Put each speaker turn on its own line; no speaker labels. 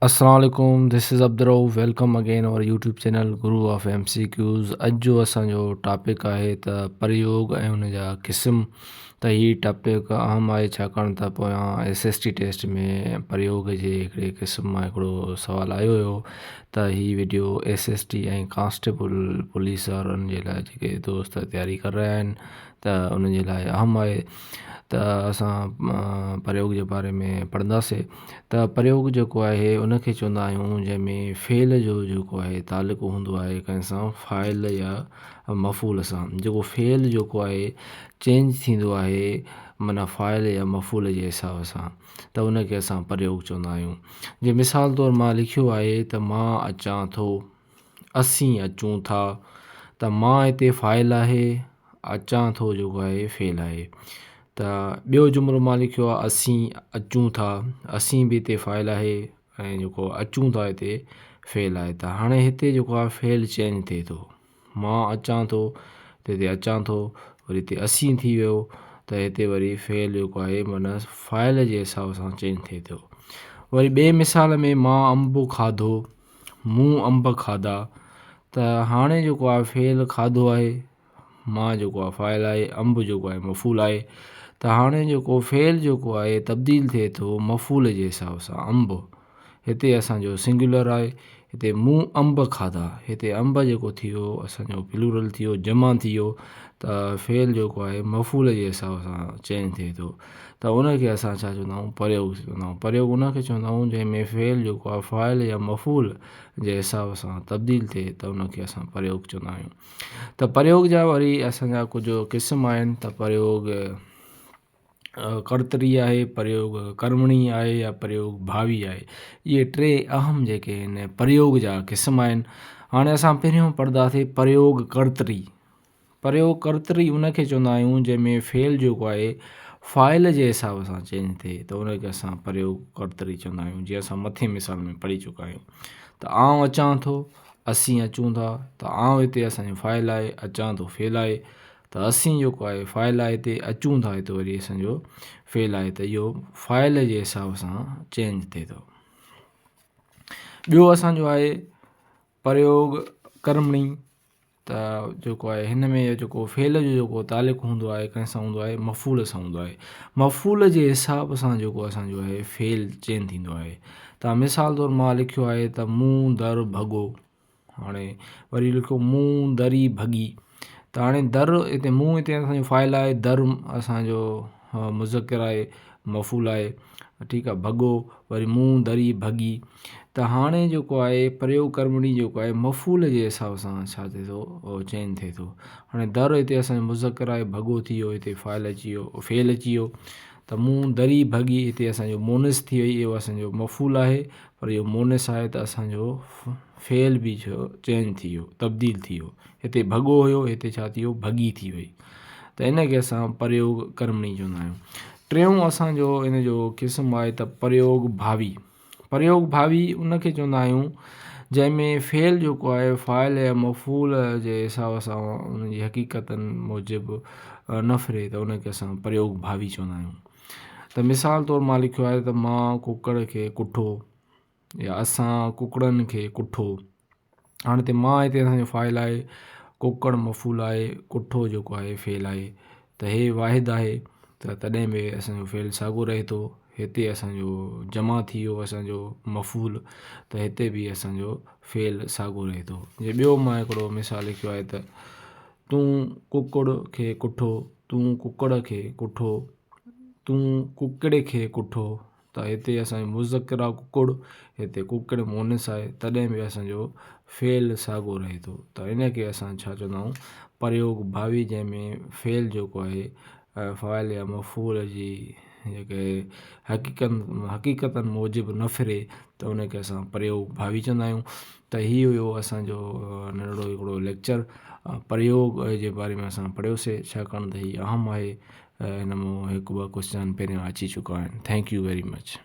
Assalamualaikum, this is Abdurrahman. Welcome again our YouTube channel Guru of MCQs. अॼु जो असांजो topic आहे त प्रयोग ऐं उन जा क़िस्म। त हीअ टॉपिक अहम आहे छाकाणि त पोयां SST टेस्ट में प्रयोग जे हिकिड़े क़िस्म मां हिकिड़ो सुवालु आयो हुयो त हीअ वीडियो SST ऐं कांस्टेबल पुलिस वारनि जे लाइ जेके दोस्त तयारी कर रहिया आहिनि त उन जे लाइ अहम आहे। त असां प्रयोग जे बारे में पढ़ंदासीं। त प्रयोग जेको आहे उनखे चवंदा आहियूं जंहिंमें फेल जो जेको आहे तालुक़ु हूंदो आहे कंहिं सां फ़ाइल या मफ़ूल सां। जेको फेल जेको आहे चेंज थींदो आहे माना फ़ाइल या मफ़ूल जे हिसाब सां, त उनखे असां प्रयोग चवंदा आहियूं। जीअं मिसाल तौरु मां लिखियो आहे त मां अचां थो, असीं अचूं था। त मां हिते फ़ाइल आहे, अचां थो जेको आहे फेल आहे। त ॿियो जुमिलो मां लिखियो आहे असीं अचूं था, असीं बि हिते फ़ाइल आहे ऐं जेको अचूं था हिते फेल आहे। त हाणे हिते जेको आहे फेल चेंज थिए थो, मां अचां थो त हिते अचां थो, वरी हिते असीं थी वियो त हिते वरी फेल जेको आहे माना फ़ाइल जे हिसाब सां चेंज थिए थो। वरी ॿिए मिसाल में मां अंब खाधो, मूं अंब खाधा। त हाणे जेको आहे फेल खाधो आहे, मां जेको आहे फ़ाइल आहे, अंब जेको आहे मफ़ूल आहे। त हाणे जेको फेल जेको आहे तब्दील थिए थो मफ़ूल जे हिसाब सां अंब। हिते असांजो सिंगुलर आहे, हिते मूं अंब खाधा, हिते अंब जेको थी वियो असांजो प्लूरल थी वियो, जमा थी वियो। त फेल जेको आहे मफ़ूल जे हिसाब सां चेंज थिए थो। त उनखे असां छा चवंदा आहियूं, प्रयोग चवंदा आहियूं। प्रयोग उनखे चवंदा आहियूं जंहिंमें फेल जेको आहे फ़ाइल या मफ़ूल जे हिसाब सां तब्दील थिए त उनखे असां प्रयोग चवंदा आहियूं। त प्रयोग जा वरी असांजा कुझु क़िस्म आहिनि। त प्रयोग कर्तरी आहे, प्रयोग कर्मणी आहे या प्रयोग भावी आहे। इहे टे अहम जेके आहिनि प्रयोग जा क़िस्म आहिनि। हाणे असां पहिरियों पढ़ंदासीं प्रयोग कर्तरी। प्रयोग कर्तरी उनखे चवंदा आहियूं जंहिंमें फेल जेको आहे फ़ाइल जे हिसाब सां चेंज थिए त उनखे असां प्रयोग कर्तरी चवंदा आहियूं। जीअं असां मथे मिसाल में पढ़ी चुका आहियूं त आउं अचां थो, असीं अचूं था। त आउं हिते असांजो फ़ाइल आहे, अचां थो फेल आहे। त असीं जेको आहे फ़ाइल आहे, हिते अचूं था हिते वरी असांजो फेल आहे। त इहो फ़ाइल जे हिसाब सां चेंज थिए थो। ॿियो असांजो आहे प्रयोग कर्मणी। त जेको आहे हिन में जेको फेल जो जेको तालुक़ु हूंदो आहे कंहिं सां हूंदो आहे, मफ़ूल सां हूंदो आहे। मफ़ूल जे हिसाब सां जेको असांजो आहे फेल चेंज थींदो आहे। त मिसाल तौरु मां लिखियो आहे त मूं दर भॻो। हाणे वरी लिखो मूं दरी भॻी। त हाणे दर हिते मूं हिते असांजो फ़ाइल आहे, दर असांजो मुज़किर आहे, मफ़ूल आहे, ठीकु आहे। भॻो वरी मूं दरी भॻी। त हाणे जेको आहे प्रयोग कर्मणी जेको आहे मफ़ूल जे हिसाब सां छा थिए थो, चेंज थिए थो। हाणे दर हिते असांजो मुज़किर आहे, भॻो थी वियो, हिते फ़ाइल अची वियो, फेल अची वियो। त मूं दरी भॻी हिते असांजो मोनिस थी वई, इहो असांजो मफ़ूल आहे, पर इहो मोनिस आहे त असांजो फेल बि छो चेंज थी वियो, तब्दील थी वियो। हिते भॻो हुयो, हिते छा थी वियो, भॻी थी वई। त इनखे असां प्रयोग कर्मणी चवंदा आहियूं। टियों असांजो इन जो क़िस्म आहे त प्रयोग भावी। प्रयोग भावी उनखे चवंदा आहियूं जंहिंमें फेल जेको आहे फ़ाइल या मफ़ूल जे हिसाब सां उनजी हक़ीक़तनि मूजिबि न फिरे त उनखे असां प्रयोग भावी चवंदा आहियूं। त मिसाल तौरु मां लिखियो आहे त मां कुकड़ खे कुठो या असां कुकड़नि खे कुठो। हाणे हिते मां हिते असांजो फ़ाइल आहे, कुकड़ मफ़ूल आहे, कुठो जेको आहे फेल आहे। त हे वाहिद आहे त तॾहिं बि असांजो फेल साॻियो रहे थो। हिते असांजो जमा थी वियो असांजो मफ़ूल, त हिते बि असांजो फेल साॻियो रहे थो। जीअं ॿियो मां हिकिड़ो मिसाल लिखियो आहे त तूं कुकड़ खे कुठो, तूं कुकड़ खे कुठो, तूं कुकिड़े खे कुठो। त हिते असांजो मुज़किर आहे कुकड़, हिते कुकिड़ मोनिस आहे, तॾहिं बि असांजो फेल साॻियो रहे थो। त इनखे असां छा चवंदा आहियूं, प्रयोग भावी, जंहिंमें फेल जेको आहे फ़ाइल या मफ़ूल जी जेके हक़ीक़तनि मूजिबि न फिरे त उनखे असां प्रयोग भावी चवंदा आहियूं। त हीउ हुयो असांजो नंढिड़ो हिकिड़ो लेक्चर प्रयोग जे बारे में असां पढ़ियोसीं, छाकाणि त हीउ अहम आहे। हिन मां हिकु ॿ क्वेश्चन पहिरियों अची चुका आहिनि। Thank U very much.